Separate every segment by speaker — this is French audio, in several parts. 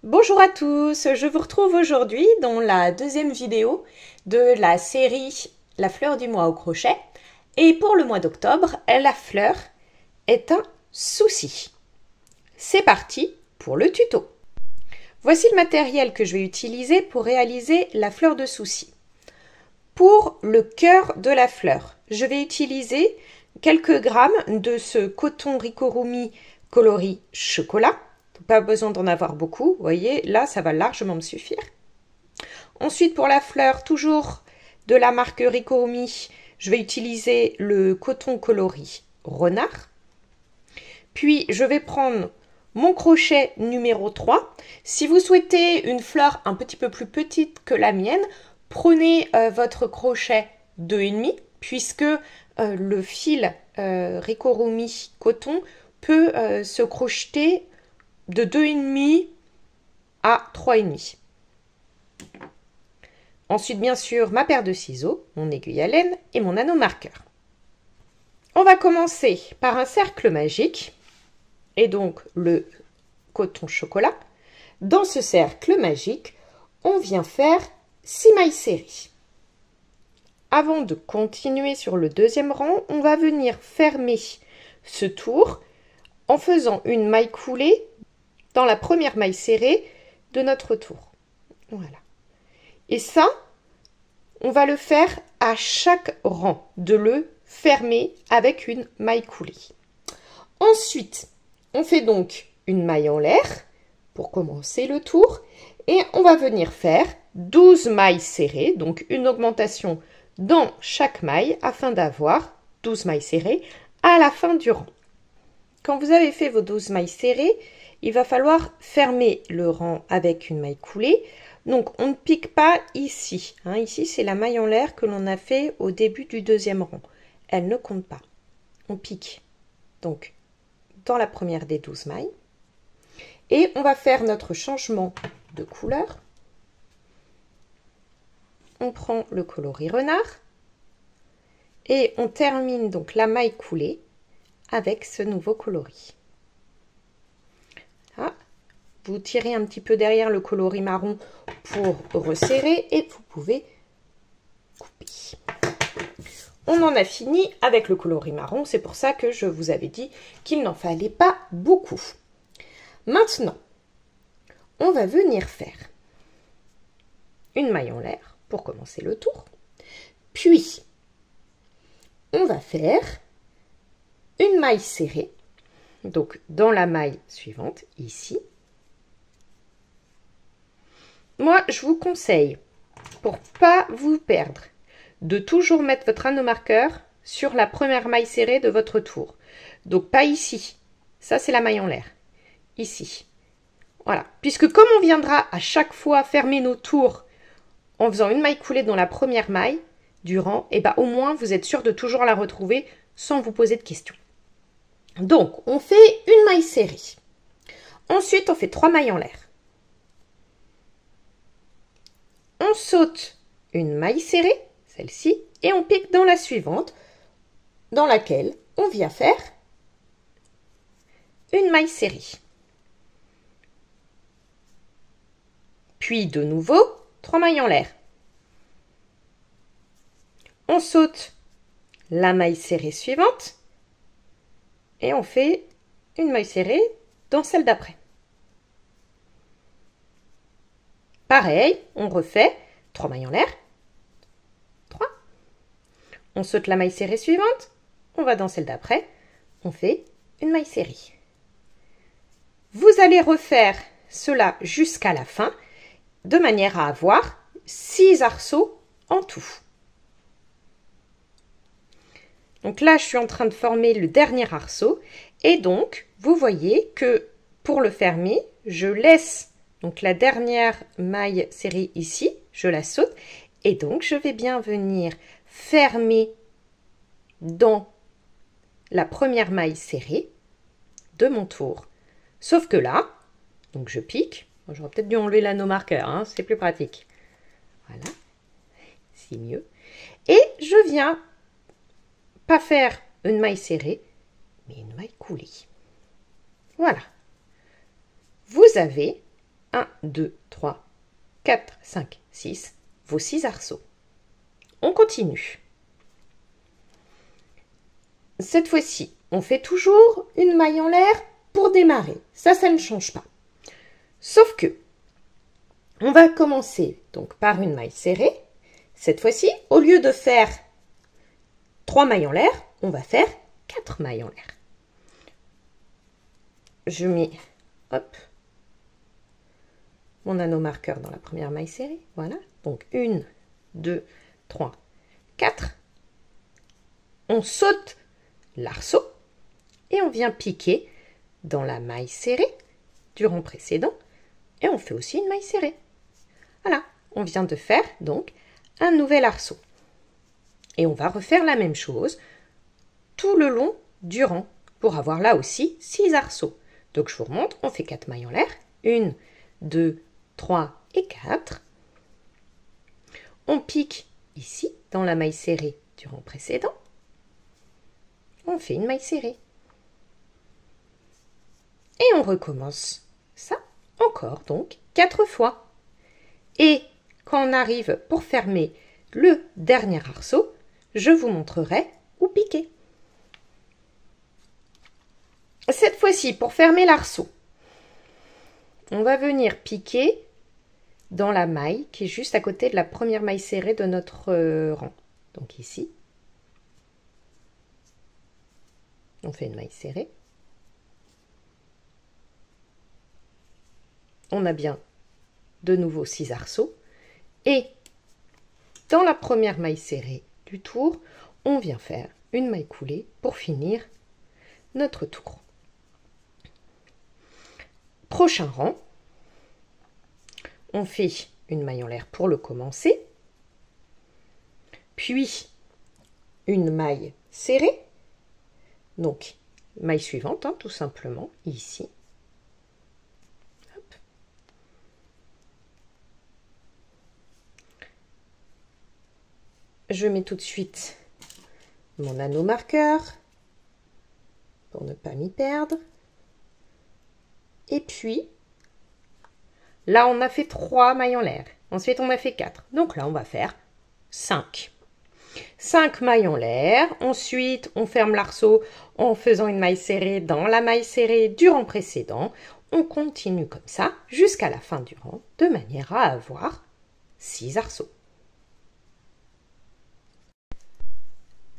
Speaker 1: Bonjour à tous, je vous retrouve aujourd'hui dans la deuxième vidéo de la série La fleur du mois au crochet. Et pour le mois d'octobre, la fleur est un souci. C'est parti pour le tuto. Voici le matériel que je vais utiliser pour réaliser la fleur de souci. Pour le cœur de la fleur, je vais utiliser quelques grammes de ce coton Ricorumi coloris chocolat. Pas besoin d'en avoir beaucoup, vous voyez, là ça va largement me suffire. Ensuite pour la fleur, toujours de la marque Ricorumi, je vais utiliser le coton coloris renard. Puis je vais prendre mon crochet numéro 3. Si vous souhaitez une fleur un petit peu plus petite que la mienne, prenez votre crochet 2,5 puisque le fil Ricorumi coton peut se crocheter de 2,5 à 3,5. Ensuite, bien sûr, ma paire de ciseaux, mon aiguille à laine et mon anneau marqueur. On va commencer par un cercle magique et donc le coton chocolat. Dans ce cercle magique, on vient faire 6 mailles serrées. Avant de continuer sur le deuxième rang, on va venir fermer ce tour en faisant une maille coulée dans la première maille serrée de notre tour. Voilà. Et ça, on va le faire à chaque rang, de le fermer avec une maille coulée. Ensuite, on fait donc une maille en l'air pour commencer le tour et on va venir faire 12 mailles serrées, donc une augmentation dans chaque maille afin d'avoir 12 mailles serrées à la fin du rang. Quand vous avez fait vos 12 mailles serrées, il va falloir fermer le rang avec une maille coulée. Donc, on ne pique pas ici. Ici, c'est la maille en l'air que l'on a fait au début du deuxième rang. Elle ne compte pas. On pique donc dans la première des 12 mailles. Et on va faire notre changement de couleur. On prend le coloris renard. Et on termine donc la maille coulée avec ce nouveau coloris. Vous tirez un petit peu derrière le coloris marron pour resserrer et vous pouvez couper. On en a fini avec le coloris marron, c'est pour ça que je vous avais dit qu'il n'en fallait pas beaucoup. Maintenant, on va venir faire une maille en l'air pour commencer le tour. Puis, on va faire une maille serrée, donc dans la maille suivante, ici. Moi, je vous conseille, pour ne pas vous perdre, de toujours mettre votre anneau marqueur sur la première maille serrée de votre tour. Donc, pas ici. Ça, c'est la maille en l'air. Ici. Voilà. Puisque comme on viendra à chaque fois fermer nos tours en faisant une maille coulée dans la première maille du rang, et au moins, vous êtes sûr de toujours la retrouver sans vous poser de questions. Donc, on fait une maille serrée. Ensuite, on fait 3 mailles en l'air. On saute une maille serrée, celle-ci, et on pique dans la suivante, dans laquelle on vient faire une maille serrée. Puis de nouveau, 3 mailles en l'air. On saute la maille serrée suivante, et on fait une maille serrée dans celle d'après. Pareil, on refait 3 mailles en l'air, 3. On saute la maille serrée suivante, on va dans celle d'après, on fait une maille serrée. Vous allez refaire cela jusqu'à la fin, de manière à avoir 6 arceaux en tout. Donc là, je suis en train de former le dernier arceau, et donc, vous voyez que pour le fermer, je laisse donc la dernière maille serrée ici, je la saute et donc je vais bien venir fermer dans la première maille serrée de mon tour. Sauf que là, donc je pique, j'aurais peut-être dû enlever l'anneau marqueur, c'est plus pratique. Voilà, c'est mieux. Et je viens pas faire une maille serrée, mais une maille coulée. Voilà. Vous avez 1, 2, 3, 4, 5, 6, vos 6 arceaux. On continue. Cette fois-ci, on fait toujours une maille en l'air pour démarrer. Ça ne change pas. Sauf que, on va commencer donc par une maille serrée. Cette fois-ci, au lieu de faire 3 mailles en l'air, on va faire 4 mailles en l'air. Je mets, hop, mon anneau marqueur dans la première maille serrée. Voilà. Donc 1, 2, 3, 4. On saute l'arceau et on vient piquer dans la maille serrée du rang précédent et on fait aussi une maille serrée. Voilà, on vient de faire donc un nouvel arceau. Et on va refaire la même chose tout le long du rang pour avoir là aussi 6 arceaux. Donc je vous remonte, on fait 4 mailles en l'air. 1, 2, 3 et 4. On pique ici dans la maille serrée du rang précédent. On fait une maille serrée. Et on recommence ça encore donc 4 fois. Et quand on arrive pour fermer le dernier arceau, je vous montrerai où piquer. Cette fois-ci, pour fermer l'arceau, on va venir piquer dans la maille qui est juste à côté de la première maille serrée de notre rang. Donc ici, on fait une maille serrée. On a bien de nouveau 6 arceaux. Et dans la première maille serrée du tour, on vient faire une maille coulée pour finir notre tour. Prochain rang, on fait une maille en l'air pour le commencer, puis une maille serrée, donc maille suivante, tout simplement, ici. Hop. Je mets tout de suite mon anneau marqueur pour ne pas m'y perdre. Et puis, là, on a fait 3 mailles en l'air. Ensuite, on a fait 4. Donc là, on va faire 5. 5 mailles en l'air. Ensuite, on ferme l'arceau en faisant une maille serrée dans la maille serrée du rang précédent. On continue comme ça jusqu'à la fin du rang, de manière à avoir 6 arceaux.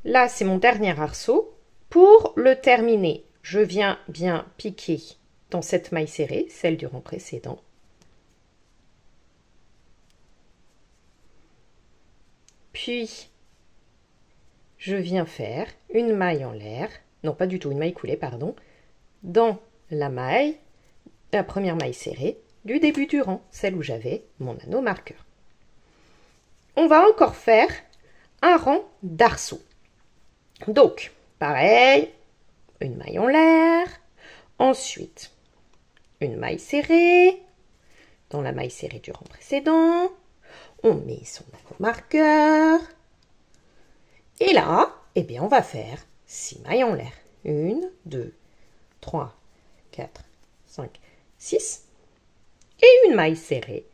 Speaker 1: Là, c'est mon dernier arceau. Pour le terminer, je viens bien piquer dans cette maille serrée, celle du rang précédent. Puis, je viens faire une maille en l'air, non pas du tout, une maille coulée, pardon, dans la première maille serrée du début du rang, celle où j'avais mon anneau marqueur. On va encore faire un rang d'arceaux. Donc, pareil, une maille en l'air, ensuite une maille serrée, dans la maille serrée du rang précédent, on met son anneau marqueur, et là, eh bien, on va faire 6 mailles en l'air. 1, 2, 3, 4, 5, 6, et une maille serrée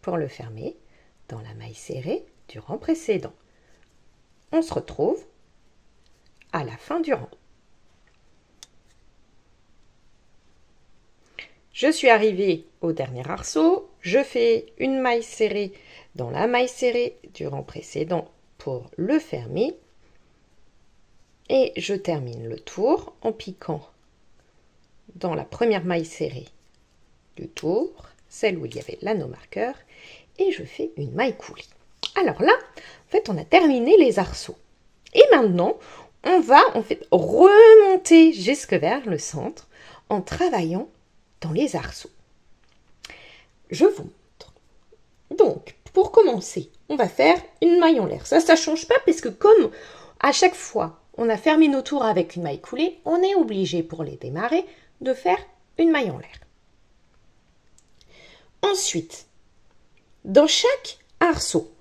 Speaker 1: pour le fermer dans la maille serrée du rang précédent. On se retrouve à la fin du rang. Je suis arrivée au dernier arceau, je fais une maille serrée dans la maille serrée du rang précédent pour le fermer et je termine le tour en piquant dans la première maille serrée du tour, celle où il y avait l'anneau marqueur, et je fais une maille coulée. Alors là, en fait, on a terminé les arceaux. Et maintenant, on va en fait remonter jusque vers le centre en travaillant dans les arceaux. Je vous montre. Donc, pour commencer, on va faire une maille en l'air. Ça ne change pas parce que comme à chaque fois, on a fermé nos tours avec une maille coulée, on est obligé pour les démarrer de faire une maille en l'air. Ensuite, dans chaque arceau,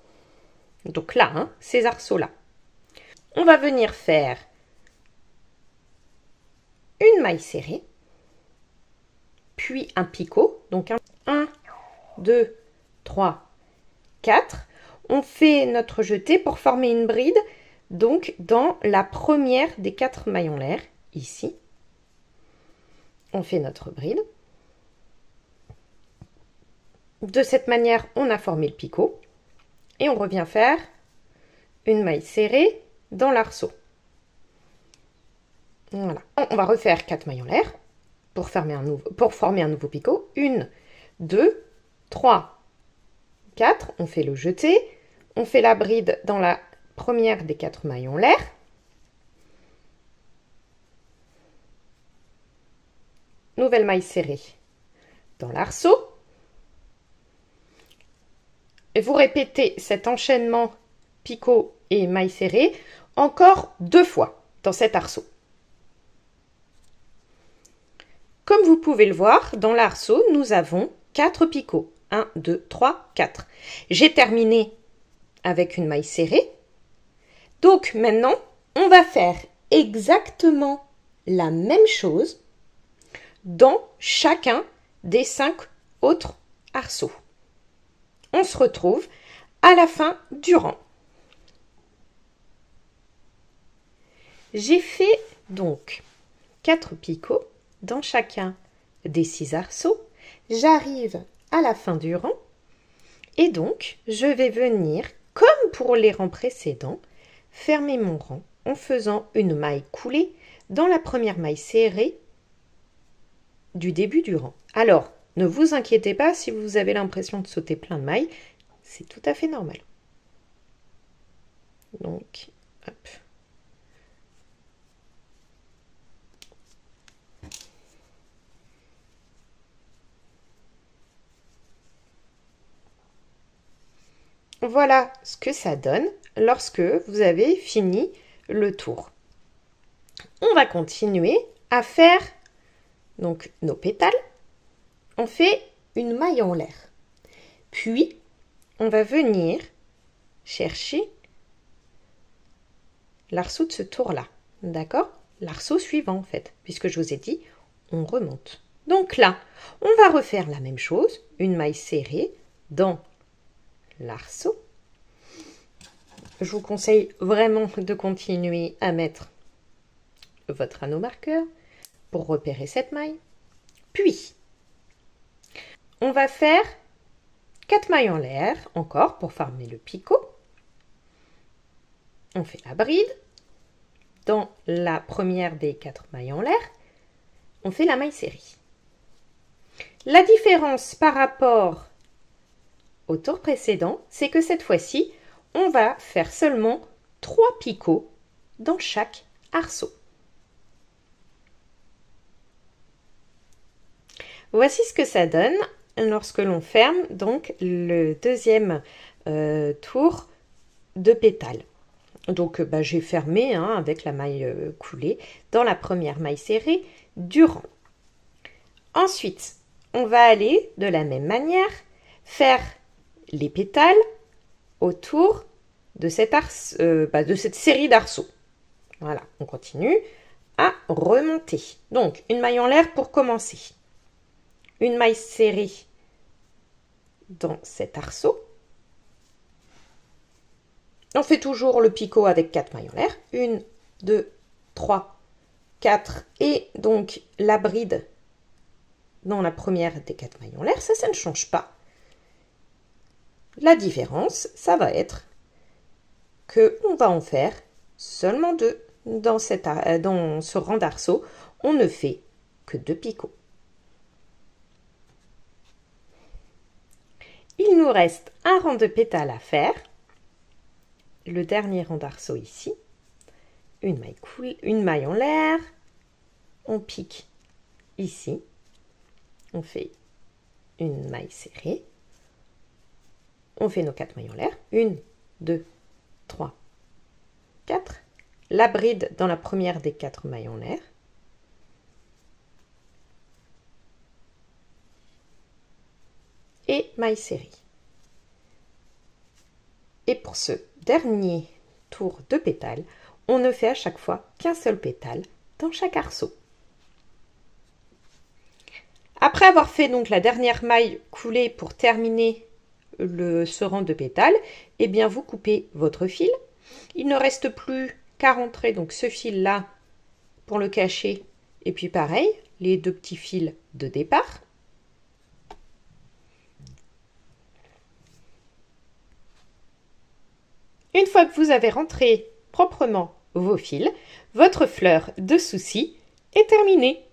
Speaker 1: donc là, ces arceaux-là, on va venir faire une maille serrée, puis un picot, donc un 2, 3, 4. On fait notre jeté pour former une bride, donc dans la première des 4 maillons l'air, ici. On fait notre bride. De cette manière, on a formé le picot. Et on revient faire une maille serrée dans l'arceau. Voilà. On va refaire 4 mailles en l'air pour former un nouveau picot. 1, 2, 3, 4. On fait le jeté. On fait la bride dans la première des 4 mailles en l'air. Nouvelle maille serrée dans l'arceau. Et vous répétez cet enchaînement picot et maille serrée encore 2 fois dans cet arceau. Comme vous pouvez le voir, dans l'arceau, nous avons 4 picots. 1, 2, 3, 4. J'ai terminé avec une maille serrée. Donc maintenant, on va faire exactement la même chose dans chacun des 5 autres arceaux. On se retrouve à la fin du rang. J'ai fait donc 4 picots dans chacun des 6 arceaux. J'arrive à la fin du rang et donc je vais venir, comme pour les rangs précédents, fermer mon rang en faisant une maille coulée dans la première maille serrée du début du rang. Alors, ne vous inquiétez pas si vous avez l'impression de sauter plein de mailles, c'est tout à fait normal. Donc, hop. Voilà ce que ça donne lorsque vous avez fini le tour. On va continuer à faire donc nos pétales. On fait une maille en l'air. Puis, on va venir chercher l'arceau de ce tour-là. D'accord? L'arceau suivant, en fait, puisque je vous ai dit, on remonte. Donc là, on va refaire la même chose, une maille serrée dans l'arceau. Je vous conseille vraiment de continuer à mettre votre anneau marqueur pour repérer cette maille. Puis, on va faire 4 mailles en l'air, encore, pour former le picot. On fait la bride. Dans la première des 4 mailles en l'air, on fait la maille serrée. La différence par rapport au tour précédent, c'est que cette fois-ci, on va faire seulement 3 picots dans chaque arceau. Voici ce que ça donne lorsque l'on ferme donc le deuxième tour de pétales. Donc j'ai fermé avec la maille coulée dans la première maille serrée du rang. Ensuite, on va aller de la même manière faire les pétales autour de cette série d'arceaux. Voilà, on continue à remonter. Donc, une maille en l'air pour commencer. Une maille serrée dans cet arceau. On fait toujours le picot avec 4 mailles en l'air. 1, 2, 3, 4. Et donc, la bride dans la première des 4 mailles en l'air. Ça ne change pas. La différence, ça va être qu'on va en faire seulement 2. Dans ce rang d'arceaux, on ne fait que 2 picots. Il nous reste un rang de pétales à faire. Le dernier rang d'arceaux ici. Une maille en l'air. On pique ici. On fait une maille serrée. On fait nos 4 mailles en l'air. 1, 2, 3, 4. La bride dans la première des 4 mailles en l'air. Et maille serrée. Et pour ce dernier tour de pétales, on ne fait à chaque fois qu'un seul pétale dans chaque arceau. Après avoir fait donc la dernière maille coulée pour terminer ce rang de pétales, eh bien vous coupez votre fil. Il ne reste plus qu'à rentrer donc ce fil là pour le cacher et puis pareil les deux petits fils de départ. Une fois que vous avez rentré proprement vos fils, votre fleur de souci est terminée.